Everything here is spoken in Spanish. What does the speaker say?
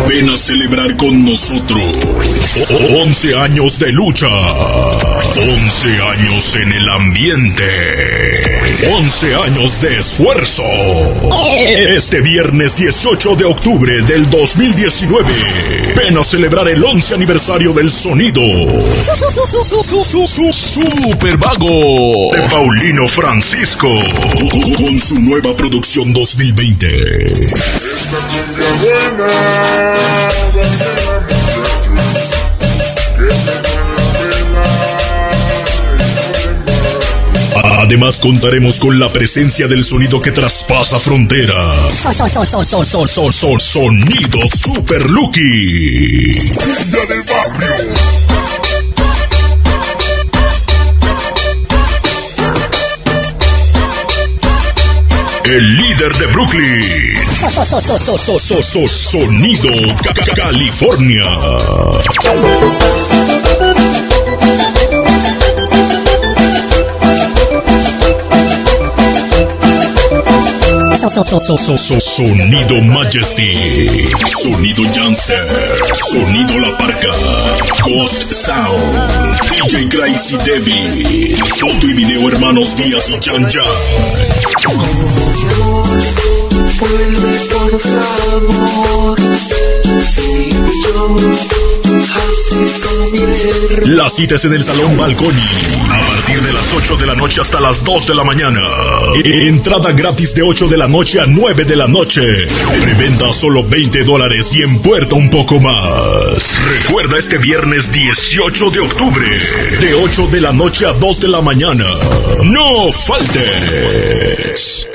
Ven a celebrar con nosotros 11 años de lucha, 11 años en el ambiente, 11 años de esfuerzo. Este viernes 18 de octubre del 2019, ven a celebrar el 11 aniversario del sonido Super Vago de Paulino Francisco con su nueva producción 2020. Además contaremos con la presencia del sonido que traspasa fronteras. Sonido Super Lucky. Cumbia del barrio. El líder de Brooklyn. Sonido California. Sonido Majesty. Sonido Youngster. Sonido La Parca. Ghost Sound. DJ Crazy Debbie. Foto y video hermanos Díaz y Jan Jan. Vuelve por favor. La cita es en el Salón Balconi a partir de las 8 de la noche hasta las 2 de la mañana. Entrada gratis de 8 de la noche a 9 de la noche. Preventa solo $20 y en puerta un poco más. Recuerda este viernes 18 de octubre de 8 de la noche a 2 de la mañana. ¡No faltes!